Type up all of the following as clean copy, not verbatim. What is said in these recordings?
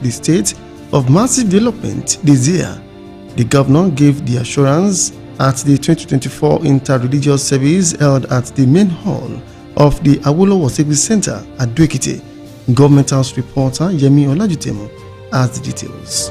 the state of massive development this year. The governor gave the assurance at the 2024 interreligious service held at the main hall of the Awolowo Civic Center at Ado-Ekiti. Government House reporter Yemi Olajutemo has the details.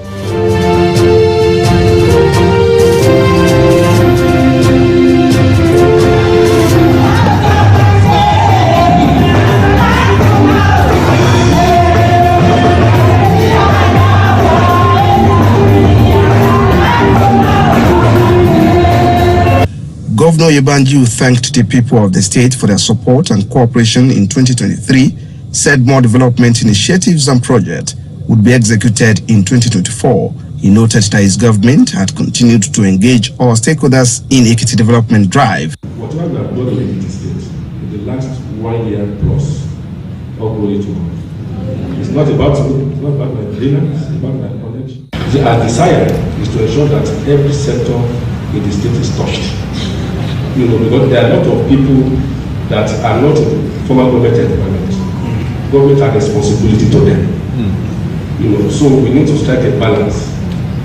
Governor Oyebanji thanked the people of the state for their support and cooperation in 2023, said more development initiatives and projects would be executed in 2024. He noted that his government had continued to engage all stakeholders in Ekiti development drive. Whatever we have done in Ekiti State in the last 1 year plus, all glory to God. It's not about me, it's not about my dinner, it's about my connection. Our desire is to ensure that every sector in the state is touched. You know, because there are a lot of people that are not in formal government environment. Government has responsibility to them. You know, so we need to strike a balance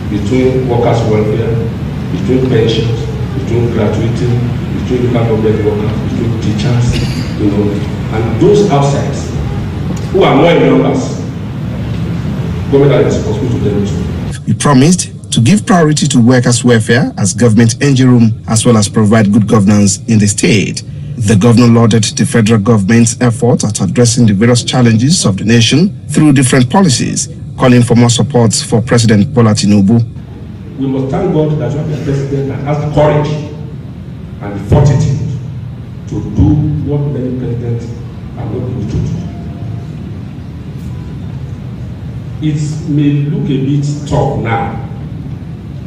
between workers' welfare, between pensions, between gratuity, between local government workers, between teachers, you know, and those outside who are more in numbers. Government has responsibility to them too. He promised to give priority to workers' welfare as government engine room, as well as provide good governance in the state. The governor lauded the federal government's effort at addressing the various challenges of the nation through different policies, calling for more support for President Bola Tinubu. We must thank God that we have a president that has the courage and the fortitude to do what many presidents are not able to do. It may look a bit tough now,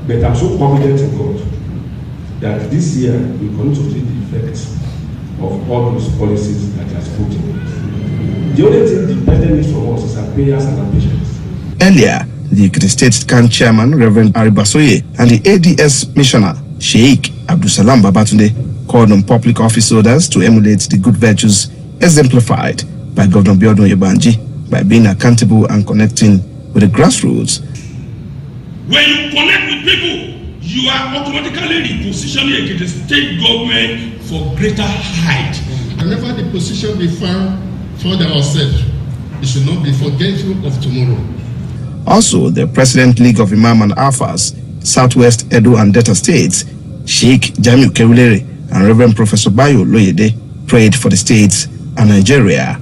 but I'm so confident in God that this year we continue to see the effects of all those policies that he has put in. The only thing the president needs from us is our prayers and our patience. Earlier, the Ekiti State SCAN chairman, Reverend Aribasoye, and the ADS missioner, Sheikh Abdusalam Babatunde, called on public office holders to emulate the good virtues exemplified by Governor Biodun Oyebanji by being accountable and connecting with the grassroots. When you connect with people, you are automatically repositioning Ekiti State government for greater height. Whenever the position we found for ourselves, it should not be forgetful of tomorrow. Also, the President League of Imam and Alphas, Southwest Edo and Delta States, Sheikh Jamiu Kewulere and Reverend Professor Bayo Loyede prayed for the states and Nigeria.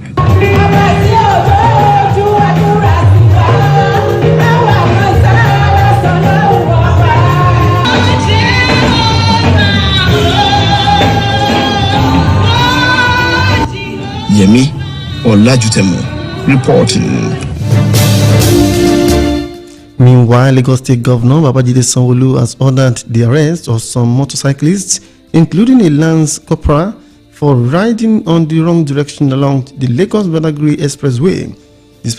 Yemi Olajutemo reporting. Meanwhile, Lagos State Governor Babajide Sanwo-Olu has ordered the arrest of some motorcyclists, including a Lance Corporal, for riding on the wrong direction along the Lagos-Badagry Expressway. The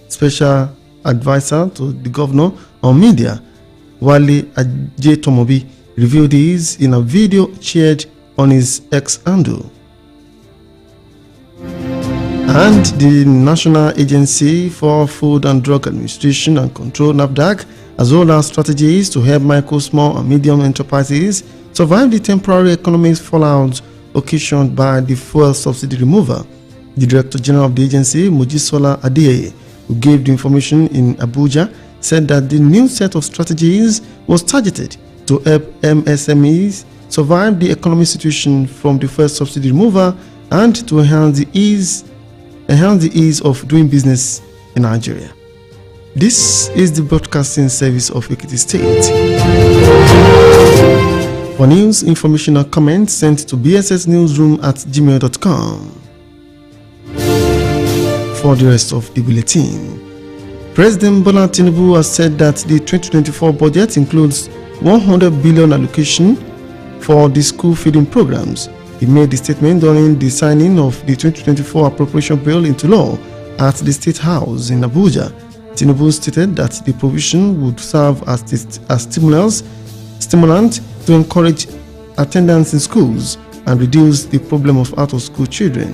special advisor to the governor on media, Wale Ajetomobi, revealed this in a video shared on his X handle. And the National Agency for Food and Drug Administration and Control, NAFDAC, has rolled out strategies to help micro, small and medium enterprises survive the temporary economic fallout occasioned by the fuel subsidy removal. The Director General of the agency, Mojisola Adeyeye, who gave the information in Abuja, said that the new set of strategies was targeted to help MSMEs survive the economic situation from the fuel subsidy removal and to enhance the ease of doing business in Nigeria. This is the broadcasting service of Ekiti State. For news, information or comments, sent to bssnewsroom@gmail.com. For the rest of the bulletin, President Bola Tinubu has said that the 2024 budget includes 100 billion allocation for the school feeding programs. He made the statement during the signing of the 2024 appropriation bill into law at the State House in Abuja. Tinubu stated that the provision would serve as stimulant to encourage attendance in schools and reduce the problem of out-of-school children.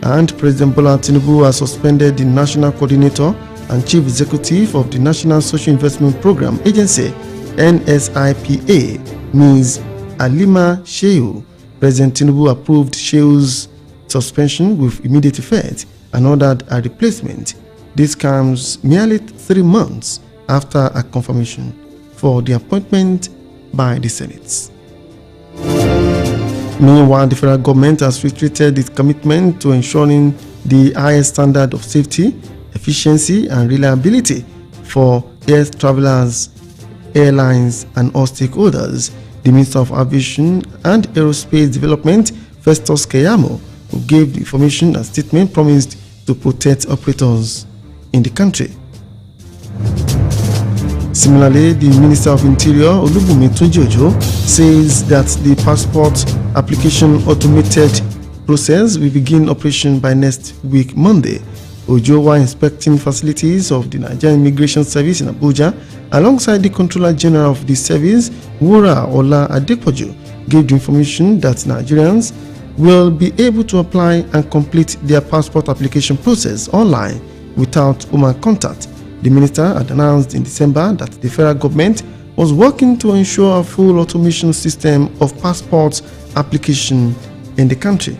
And President Bola Tinubu has suspended the national coordinator and Chief Executive of the National Social Investment Program Agency, NSIPA, Ms. Halima Shehu. President Tinubu approved Shehu's suspension with immediate effect and ordered a replacement. This comes merely 3 months after a confirmation for the appointment by the Senate. Meanwhile, the federal government has reiterated its commitment to ensuring the highest standard of safety, efficiency, and reliability for air travelers, airlines, and all stakeholders. The Minister of Aviation and Aerospace Development, Festus Keyamo, who gave the information and statement, promised to protect operators in the country. Similarly, the Minister of Interior, Olubunmi Tunji-Ojo, says that the passport application automated process will begin operation by next week, Monday. Ojo, while inspecting facilities of the Nigerian Immigration Service in Abuja, alongside the Controller General of the service, Wura Ola Adepoju, gave the information that Nigerians will be able to apply and complete their passport application process online without human contact. The minister had announced in December that the federal government was working to ensure a full automation system of passport application in the country.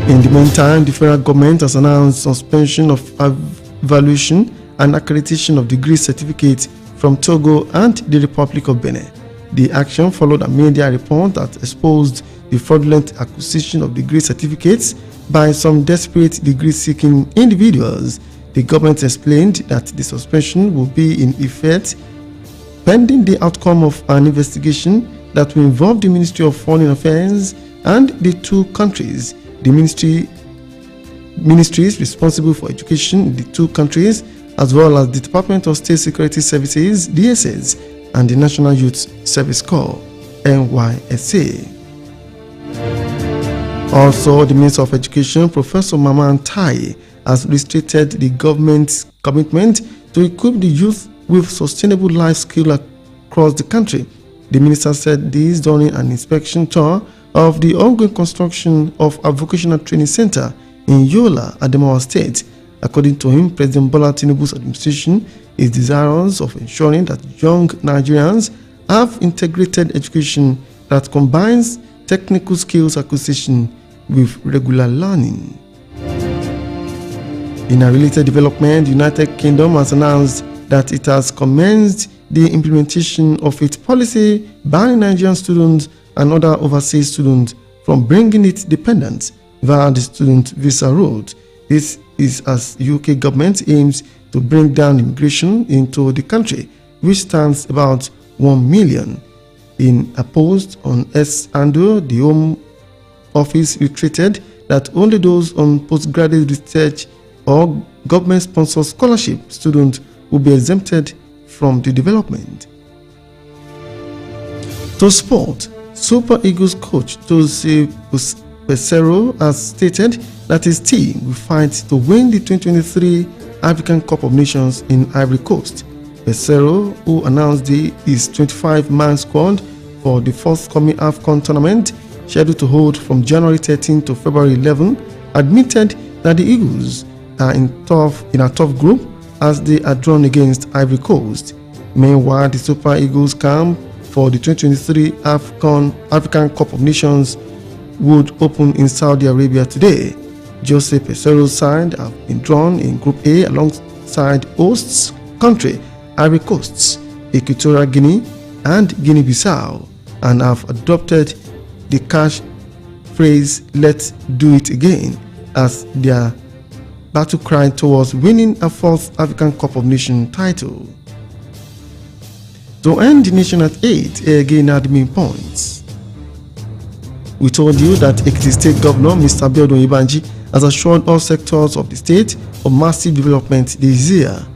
In the meantime, the federal government has announced suspension of evaluation and accreditation of degree certificates from Togo and the Republic of Benin. The action followed a media report that exposed the fraudulent acquisition of degree certificates by some desperate degree-seeking individuals. The government explained that the suspension will be in effect pending the outcome of an investigation that will involve the Ministry of Foreign Affairs and the two countries. The ministries responsible for education in the two countries, as well as the Department of State Security Services, DSS, and the National Youth Service Corps, NYSA. Also, the Minister of Education, Professor Mamman Tai, has reiterated the government's commitment to equip the youth with sustainable life skills across the country. The minister said this during an inspection tour of the ongoing construction of a vocational training center in Yola, Adamawa State. According to him, President Bola Tinubu's administration is desirous of ensuring that young Nigerians have integrated education that combines technical skills acquisition with regular learning. In a related development, the United Kingdom has announced that it has commenced the implementation of its policy banning Nigerian students and other overseas students from bringing its dependents via the student visa route. This is as UK government aims to bring down immigration into the country, which stands about 1 million. In a post on S-Ando, the Home Office reiterated that only those on postgraduate research or government-sponsored scholarship students will be exempted from the development. To sport, Super Eagles coach Jose Peseiro has stated that his team will fight to win the 2023 African Cup of Nations in Ivory Coast. Peseiro, who announced his 25-man squad for the forthcoming AFCON tournament, scheduled to hold from January 13 to February 11, admitted that the Eagles are in a tough group as they are drawn against Ivory Coast. Meanwhile, the Super Eagles camp for the 2023 African Cup of Nations would open in Saudi Arabia today. Jose Peseiro's side have been drawn in Group A alongside hosts country Ivory Coast, Equatorial Guinea, and Guinea-Bissau, and have adopted the catchphrase "Let's do it again" as their battle cry towards winning a fourth African Cup of Nations title. To end the nation at 8, here again are the main points. We told you that Ekiti State Governor Mr. Abiodun Ibanji has assured all sectors of the state of massive development this year.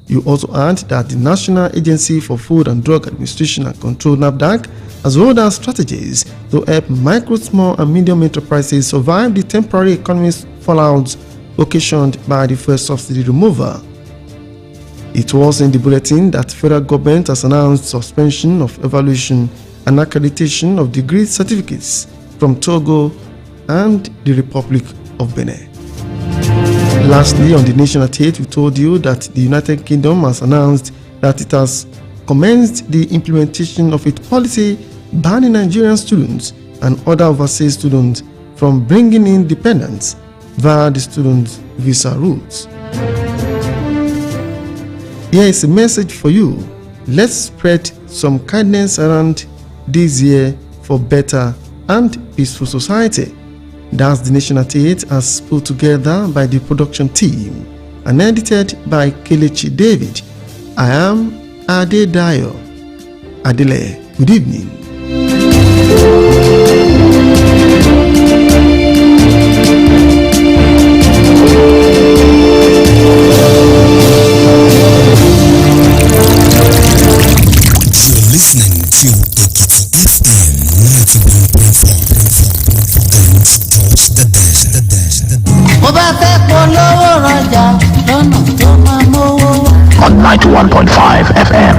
You also heard that the National Agency for Food and Drug Administration and Control (NAFDAC) has rolled out strategies to help micro, small, and medium enterprises survive the temporary economic fallout occasioned by the first subsidy removal. It was in the bulletin that federal government has announced suspension of evaluation and accreditation of degree certificates from Togo and the Republic of Benin. Lastly, on the nation at 8, we told you that the United Kingdom has announced that it has commenced the implementation of its policy banning Nigerian students and other overseas students from bringing in dependents via the student visa routes. Here is a message for you. Let's spread some kindness around this year for better and peaceful society. That's the Nation at 8 as put together by the production team and edited by Kelechi David. I am Adedayo Adele. Good evening. You're listening to Ekiti FM 91.4. Don't touch the dash. Mo bá fẹ́ polówó rajà lọ́nà tó máa mówó wá. On 91.5 FM.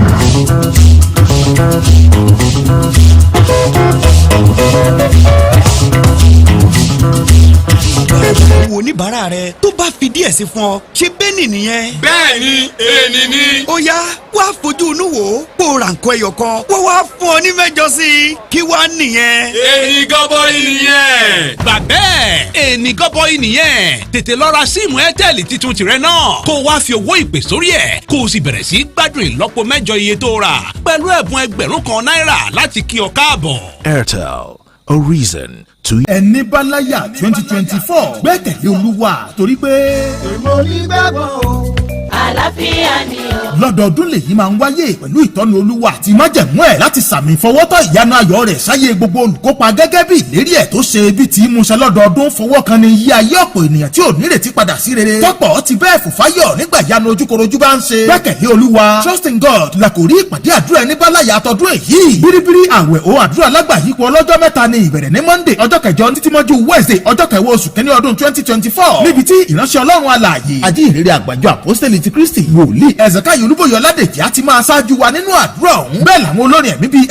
wo oníbàárà rẹ tó bá fi díẹ̀ sí fún ọ ṣe bẹ́ẹ̀ nìyẹn. bẹ́ẹ̀ni èèní ni. ó yá wá fojú inú wò ó kó ra nǹkan ẹyọ kan wọ́n wá fún ọ ní mẹ́jọ sí i kí wá nìyẹn. èèní gọbọi nìyẹn. bàbẹ́ èèní gọbọi nìyẹn tètè lọ ra síìmù Airtel titun tìrẹ náà kó o wá fi owó ìpè sórí ẹ̀ kó o sì bẹ̀rẹ̀ sí gbádùn ìlọ́po mẹ́jọ iye tó rà pẹ̀lú ẹ̀bùn ẹgbẹ̀rún kan náírà láti kí ọ káàbọ̀. Airtel, a reason to. ẹni bá láyà 2024 gbẹ́kẹ̀lé Olúwa torí pé. mo ní gbàgbọ́ o àlàáfíà ni o. lọ́dọọdún lèyí máa ń wáyé pẹ̀lú ìtọ́ni Olúwa àti májẹ̀mú ẹ̀ láti sàmì ìfọwọ́tọ̀ ìyanu ayọ̀ rẹ̀ sáyé gbogbo olùkópa gẹ́gẹ́ bí ìlérí ẹ̀ tó ṣe bí ti múṣẹ lọ́dọọdún fọwọ́ kan ní iye ayé ọ̀pọ̀ ènìyàn tí ò nírètí padà sí rere tọ́pọ̀ ti bẹ́ẹ̀ fòfáyọ̀ nígbà ìyanu ojúkorojú bá ń ṣe gbẹ́kẹ̀lé Olúwa trust in God la kò rí ìpàdé àdúrà ẹni bá láyà àtọ́dún èyí bíríbírí àwẹ̀ o àdúrà lágbàáyípo ọlọ́jọ́ mẹ́ta ni ìbẹ̀rẹ̀ ní Monday ọjọ́ kẹjọ títí mọ́jú Wednesday ọjọ́ kẹwàá oṣù kẹ́ni ọdún 2024 níbi tí ìránṣẹ́ Ọlọ́run alààyè ajínrere àgbàjọ àpọ́sítélì ti Kristi wòlíì Ezekiel Olúbóyè Ọládèjì á ti máa ṣáájú wa nínú àdúrà ọ̀hún bẹ́ẹ̀ làwọn olórin ẹ̀mí bíi